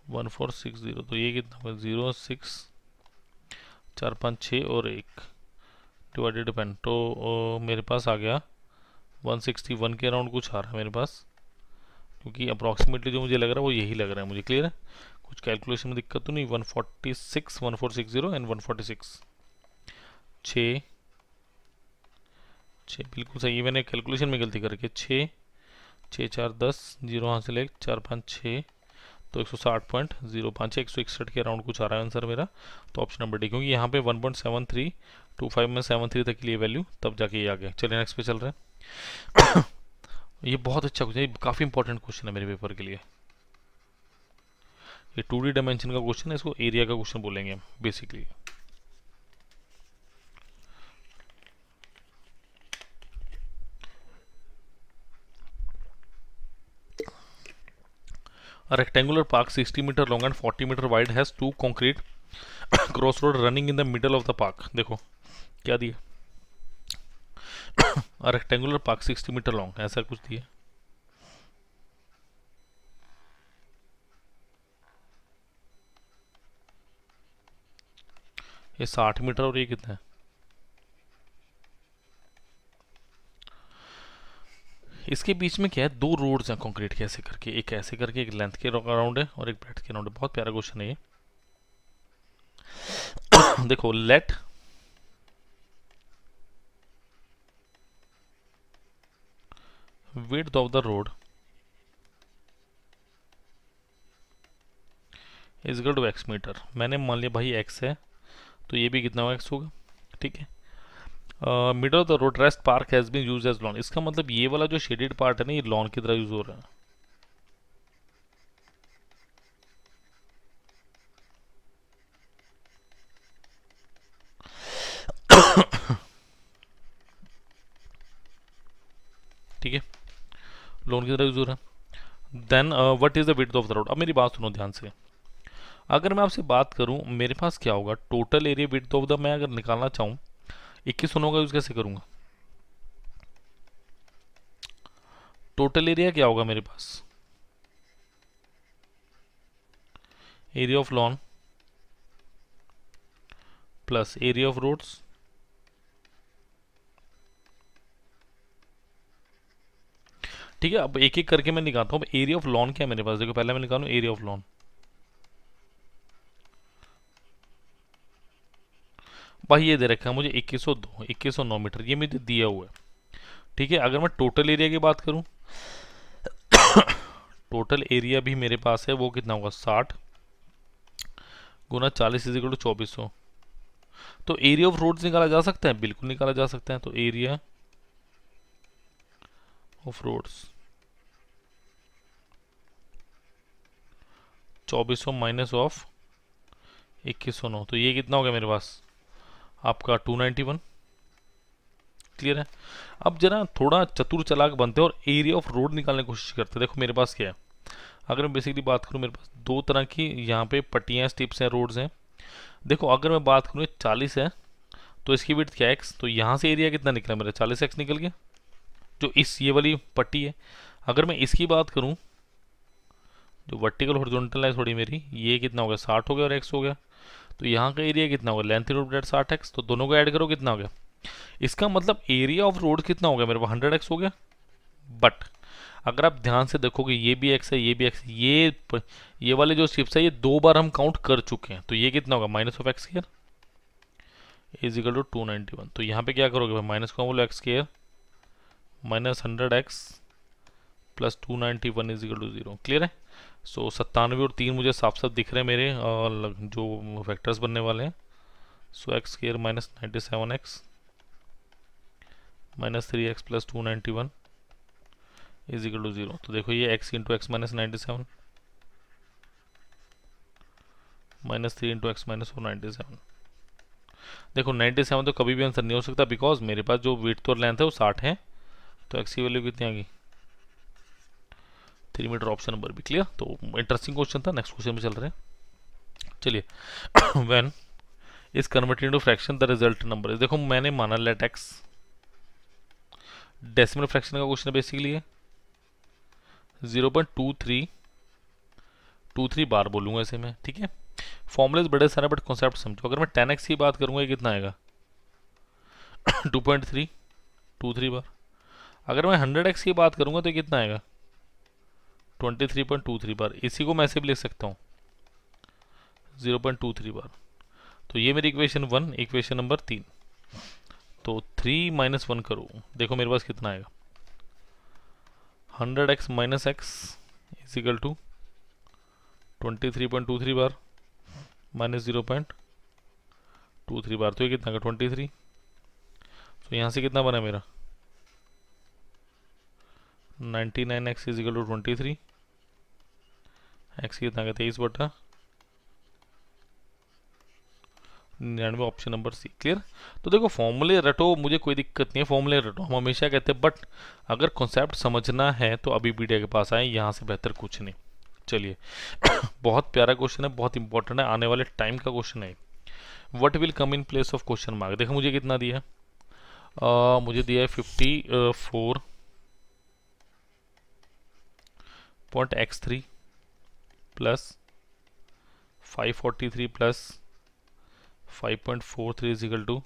1460, तो ये कितना होगा 0 6 4 5 6 और 1 डिवाइडेड पेन, तो मेरे पास आ गया 161 के अराउंड कुछ आ रहा है मेरे पास, क्योंकि अप्रॉक्सीमेटली जो मुझे लग रहा है वो यही लग रहा है मुझे। क्लियर है। कुछ कैलकुलेशन में दिक्कत तो नहीं? 146 1460 एंड 146 6 6 बिल्कुल सही है, मैंने कैलकुलेशन में गलती करके 6 6 4 10 जीरो यहाँ से ले 4 5 6 तो 160.05 161 के अराउंड कुछ आ रहा है आंसर मेरा। तो ऑप्शन नंबर डी, क्योंकि यहाँ पे 1.7325 में 73 तक के लिए वैल्यू, तब जाके ये आ गया। चलिए नेक्स्ट पे चल रहे हैं। ये बहुत अच्छा क्वेश्चन है, काफ़ी इंपॉर्टेंट क्वेश्चन है मेरे पेपर के लिए। ये 2D डायमेंशन का क्वेश्चन है, इसको एरिया का क्वेश्चन बोलेंगे हम basically. A rectangular park 60 meter long and 40 meter wide has two concrete crossroad running in the middle of the park. देखो क्या दिया, A rectangular park 60 meter long, ऐसा कुछ दिया। ये 60 मीटर और ये कितना है? इसके बीच में क्या है, दो रोड्स हैं कंक्रीट के ऐसे करके, एक ऐसे करके, एक लेंथ के अराउंड है और एक ब्रेड्थ के अराउंड है। बहुत प्यारा क्वेश्चन है ये। देखो let width of the road is equal to x मीटर। मैंने मान लिया भाई x है, तो ये भी कितना होगा, x होगा, ठीक है। Middle of the road rest park has been used as lawn, इसका मतलब ये वाला जो शेडेड पार्ट है ना, ये लॉन की तरह यूज हो रहा है। ठीक है, लॉन की तरह यूज हो रहा है। Then what is the width of the road. अब मेरी बात सुनो ध्यान से, अगर मैं आपसे बात करूं मेरे पास क्या होगा, total area width of the, मैं अगर निकालना चाहूं 2100 का यूज कैसे करूंगा? टोटल एरिया क्या होगा मेरे पास, area of lawn plus area of roads ठीक है। अब एक एक करके मैं निकालता हूँ। एरिया ऑफ लॉन क्या है मेरे पास, देखो पहले मैं निकालूं एरिया ऑफ लॉन। भाई ये दे रखा है मुझे 2109 मीटर, ये मुझे दिया हुआ है, ठीक है। अगर मैं टोटल एरिया की बात करूं, टोटल एरिया भी मेरे पास है, वो कितना होगा 60 गुना 40 इज इक्वल टू 2400। तो एरिया ऑफ रोड्स निकाला जा सकता है, बिल्कुल निकाला जा सकता है। तो area of roads 2400 minus of 2109, तो ये कितना हो गया मेरे पास आपका 291। क्लियर है। अब जरा थोड़ा चतुर चालाक बनते हैं और एरिया ऑफ रोड निकालने की कोशिश करते हैं। देखो मेरे पास क्या है, अगर मैं बेसिकली बात करूं, मेरे पास दो तरह की यहाँ पे पट्टियाँ, स्टिप्स हैं, रोड्स हैं। देखो अगर मैं बात करूँ 40 है, तो इसकी विड्थ क्या है x, तो यहाँ से एरिया कितना निकला मेरा 40x निकल गया, जो इस ये वाली पट्टी है। अगर मैं इसकी बात करूँ, जो वर्टिकल हॉरिजॉन्टल है थोड़ी मेरी, ये कितना हो गया 60 हो गया और x हो गया। तो यहाँ का एरिया कितना होगा, लेंथ रूट डेट 60x, तो दोनों को ऐड करो कितना हो गया। इसका मतलब एरिया ऑफ रोड कितना हो गया मेरे पास 100x हो गया। बट अगर आप ध्यान से देखोगे, ये भी x है, ये भी x, ये वाले जो स्ट्रिप्स है ये दो बार हम काउंट कर चुके हैं, तो ये कितना होगा minus of x square is equal to 291। तो यहाँ पे क्या करोगे भाई, माइनस को बोलो x square minus 100x plus 291 is equal to 0। Clear है। सो 97 और 3 मुझे साफ साफ दिख रहे हैं मेरे जो वेक्टर्स बनने वाले हैं। So x square minus 97x minus 3x plus 291 is equal to 0। तो देखो ये x into x minus 97 minus 3 into x minus 497। देखो 97 तो कभी भी आंसर नहीं हो सकता, बिकॉज मेरे पास जो विड्थ और लेंथ है वो 60 है, तो x की वैल्यू कितनी आ गई 3 मीटर। ऑप्शन नंबर भी क्लियर। तो इंटरेस्टिंग क्वेश्चन था। नेक्स्ट क्वेश्चन में चल रहे हैं। चलिए when is converted into fraction the result number is. देखो मैंने माना लेट x डेसिमल फ्रैक्शन का क्वेश्चन बेसिकली है 0.2323 बार बोलूंगा इसे मैं, ठीक है। फॉर्मुलेस बड़े सारे बट कॉन्सेप्ट समझो। अगर मैं 10x की बात करूंगा ये कितना आएगा 2.323 बार। अगर मैं 100x की बात करूंगा तो ये कितना आएगा 23.23 बार। इसी को मैं ऐसे भी लिख सकता हूँ 0.23 बार। तो ये मेरी इक्वेशन 1, इक्वेशन नंबर 3। तो 3 - 1 करूँ, देखो मेरे पास कितना आएगा, 100x - x is equal to 23.23 bar minus 0.23 bar. तो ये कितना का 23। तो यहाँ से कितना बना मेरा 99x इजिकल टू 23। x कितना का 23/99, ऑप्शन नंबर सी। क्लियर। तो देखो फॉर्मूले रटो, मुझे कोई दिक्कत नहीं है, फॉर्मूले रटो, हम हमेशा कहते हैं, बट अगर कॉन्सेप्ट समझना है तो अभी मीडिया के पास आए, यहाँ से बेहतर कुछ नहीं। चलिए बहुत प्यारा क्वेश्चन है, बहुत इंपॉर्टेंट है, आने वाले टाइम का क्वेश्चन है। What will come in place of question mark. देखो मुझे कितना दिया है, मुझे दिया है 54.x3 plus 543 plus 5.43 is equal to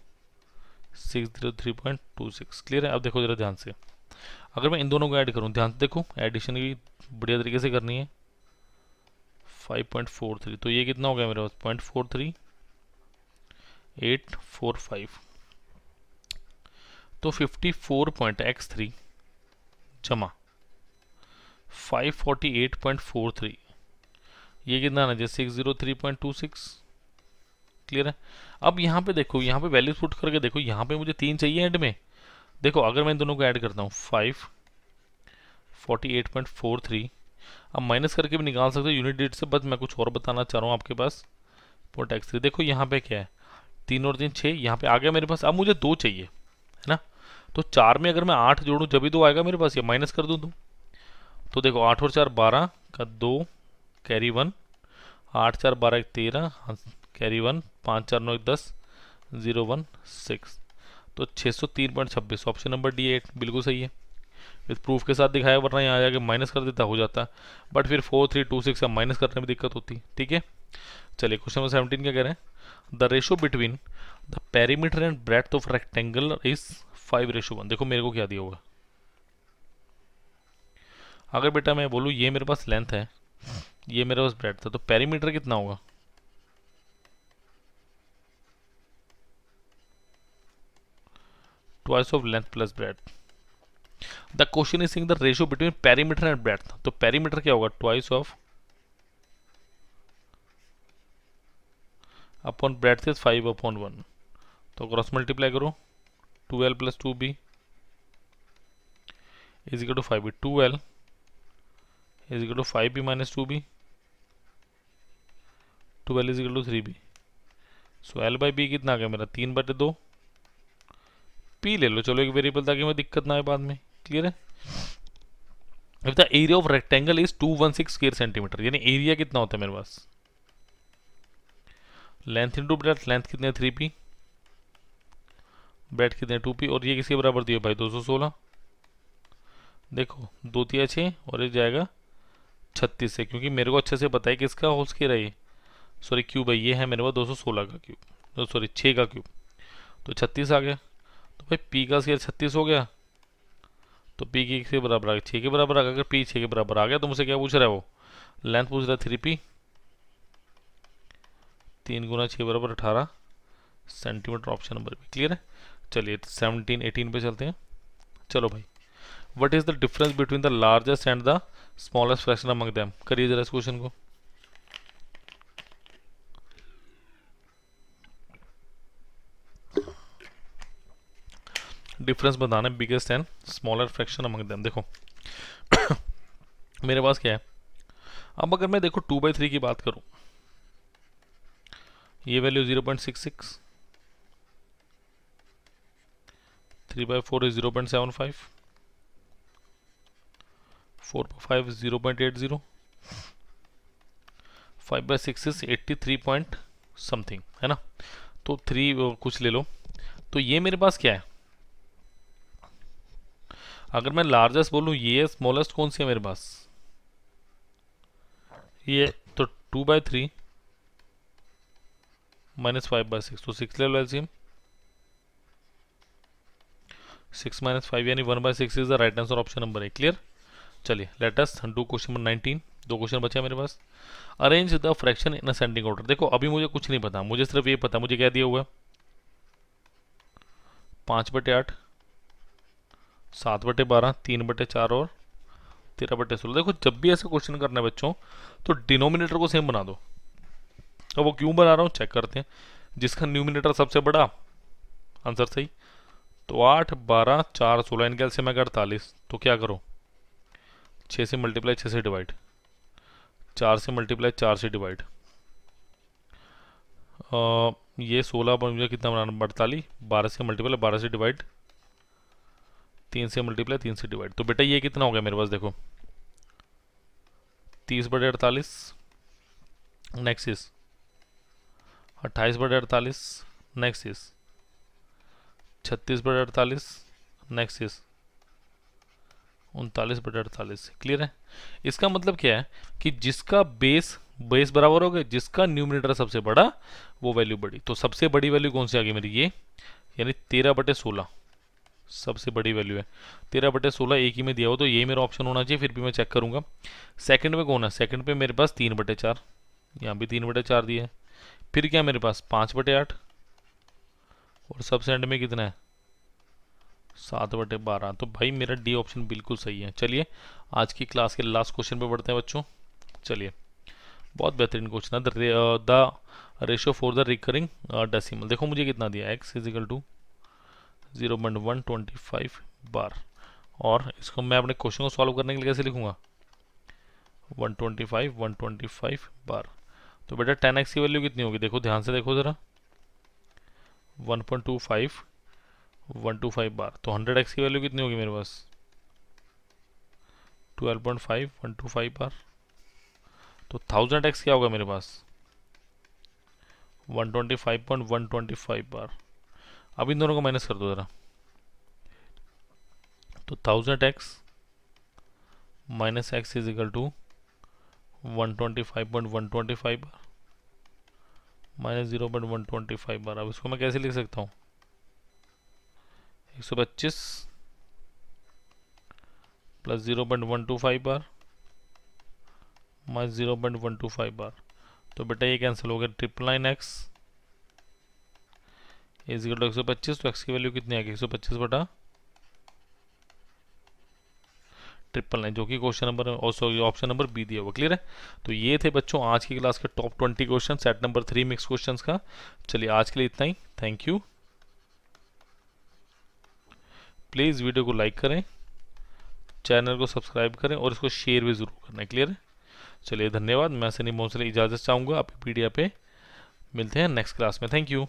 603.26। Clear है। अब देखो जरा ध्यान से, अगर मैं इन दोनों को ऐड करूं, ध्यान से देखो, एडिशन भी बढ़िया तरीके से करनी है। 5.43, तो ये कितना हो गया मेरे पास 0.43845। तो 54.x3 जमा 548.43, ये कितना आना चाहिए 603.26। क्लियर है। अब यहाँ पे देखो, यहाँ पे वैल्यूज पुट करके देखो, यहाँ पे मुझे 3 चाहिए एंड में। देखो अगर मैं इन दोनों को ऐड करता हूँ 548.43, अब माइनस करके भी निकाल सकते हो यूनिट डिजिट से, बस मैं कुछ और बताना चाह रहा हूँ आपके पास। .x3 देखो यहाँ पे क्या है, 3 और 3 6, यहाँ पे आ गया मेरे पास। अब मुझे 2 चाहिए, है ना। तो 4 में अगर मैं 8 जोड़ूँ जब भी 2 आएगा मेरे पास, या माइनस कर दूँ तो देखो 8 और 4 12 का 2 कैरी 1, 8 4 12 13 कैरी 1, 5 4 9 10 0 1 6। तो 603.26, ऑप्शन नंबर डी 8 बिल्कुल सही है, विद प्रूफ के साथ दिखाया, वरना यहाँ जाके माइनस कर देता हो जाता, बट फिर 4326 का माइनस करने में दिक्कत होती। ठीक है। चलिए क्वेश्चन नंबर 17 क्या कह रहे हैं, the ratio between the perimeter and breadth of rectangle is 5:1। देखो मेरे को क्या दिया होगा, अगर बेटा मैं बोलूँ ये मेरे पास लेंथ है, ये मेरे पास ब्रेड्थ है, तो पेरीमीटर कितना होगा, twice of length plus breadth. The question is saying the ratio between perimeter and breadth, तो पेरीमीटर क्या होगा twice of upon breadth is 5/1। तो क्रॉस मल्टीप्लाई करो, 2l plus 2b is equal to 5b, 2l is equal to 5b minus 2b, 2l is equal to 3b। So l by b कितना आ गया मेरा 3/2, p ले लो चलो एक वेरिएबल, ताकि मैं दिक्कत ना आए बाद में। क्लियर है। If the area of rectangle is 216 square centimetre, यानी एरिया कितना होता है मेरे पास, लेंथ इंटू ब्रेड्थ, लेंथ कितने 3p, ब्रेड्थ कितने 2p, और ये किसके बराबर दिया भाई 216। देखो 2 3 6 और ये जाएगा 36 से, क्योंकि मेरे को अच्छे से पता है किसका होल स्क्वायर है ये, सॉरी क्यूब है, ये है मेरे पास 216 का क्यूब, सॉरी 6 का क्यूब, तो 36 आ गया। तो भाई p का स्क्वायर 36 हो गया, तो p के बराबर आ गया 6 के बराबर आ गया। अगर p 6 के बराबर आ गया तो मुझसे क्या पूछ रहा है वो, लेंथ पूछ रहा है 3p, 3 गुना 6 बराबर 18 सेंटीमीटर, ऑप्शन नंबर भी। क्लियर है। चलिए 17 18 पे चलते हैं। चलो भाई, what is the difference between the largest and the smallest fraction among them. करिए जरा इस क्वेश्चन को। डिफरेंस बताना है biggest and smaller fraction among them. देखो मेरे पास क्या है, अब अगर मैं देखो 2/3 की बात करूं, ये value 0.66, 3/4 is 0.75, 4/5 is 0.80, 5/6 is 83 point something, है ना। तो 3 कुछ ले लो, तो ये मेरे पास क्या है, अगर मैं लार्जेस्ट बोलूं, ये स्मॉलेस्ट कौन सी है मेरे पास, ये, तो 2/3 माइनस 5/6, तो 6 ले लो एलसीएम, 6 - 5 यानी 1/6 is the right answer, option number है। क्लियर। चलिए let us do question number 19। दो क्वेश्चन बचे हैं मेरे पास। Arrange the fraction in ascending order. देखो अभी मुझे कुछ नहीं पता, मुझे सिर्फ ये पता, मुझे क्या दिया हुआ है 5/8, 7/12, 3/4 और 13/16। देखो जब भी ऐसा क्वेश्चन करना है बच्चों तो डिनोमिनेटर को सेम बना दो। अब वो क्यों बना रहा हूँ चेक करते हैं। जिसका न्यूमिनेटर सबसे बड़ा, आंसर सही। तो 8, 12, 4, 16, इनके एलसीएम में 48। तो क्या करो 6 से मल्टीप्लाई 6 से डिवाइड, 4 से मल्टीप्लाई 4 से डिवाइड। ये 16 पर मुझे कितना बनाना 48, 12 से मल्टीप्लाई 12 से डिवाइड, 3 से मल्टीप्लाई 3 से डिवाइड। तो बेटा ये कितना हो गया मेरे पास देखो 30/48। Next is 28/48। Next is 36/48। Next is 39/48। Clear है। इसका मतलब क्या है कि जिसका बेस बराबर हो गया, जिसका न्यूमिनेटर सबसे बड़ा वो वैल्यू बड़ी। तो सबसे बड़ी वैल्यू कौन सी आ गई मेरी ये, यानी 13/16 सबसे बड़ी वैल्यू है। 13/16 एक ही में दिया हो तो यही मेरा ऑप्शन होना चाहिए, फिर भी मैं चेक करूंगा। सेकंड में कौन है, सेकंड पे मेरे पास 3/4, यहाँ भी 3/4 दिया है। फिर क्या मेरे पास 5/8 और सबसे एंड में कितना है 7/12। तो भाई मेरा डी ऑप्शन बिल्कुल सही है। चलिए आज की क्लास के लास्ट क्वेश्चन पे बढ़ते हैं बच्चों। चलिए बहुत बेहतरीन क्वेश्चन है, the ratio for the recurring decimal. देखो मुझे कितना दिया x इज इक्वल टू 0.125 बार, और इसको मैं अपने क्वेश्चन को सॉल्व करने के लिए कैसे लिखूंगा 125 बार। तो बेटा 10x की वैल्यू कितनी होगी, देखो ध्यान से देखो ज़रा 1.25 बार। तो 100x की वैल्यू कितनी होगी मेरे पास 12.5 बार। तो 1000x क्या होगा मेरे पास 125 बार। अब इन दोनों को माइनस कर दो ज़रा। तो 1000x minus x is equal to 125 bar minus 0.125 bar. अब इसको मैं कैसे लिख सकता हूँ 125 प्लस 0.125 बार माइनस 0.125 बार। तो बेटा ये कैंसिल हो गया। 999x is equal to 125। तो x की वैल्यू कितनी आएगी 125/999, जो कि question number option number B दिया हुआ। क्लियर है। तो ये थे बच्चों आज की क्लास के top 20 question set number 3 mix questions का। चलिए आज के लिए इतना ही। Thank you. प्लीज़ वीडियो को लाइक करें, चैनल को सब्सक्राइब करें और इसको शेयर भी ज़रूर करना है। क्लियर है। चलिए धन्यवाद। मैं सनी मोहन से इजाज़त चाहूँगा। आपकी पीडिया पे मिलते हैं नेक्स्ट क्लास में। Thank you.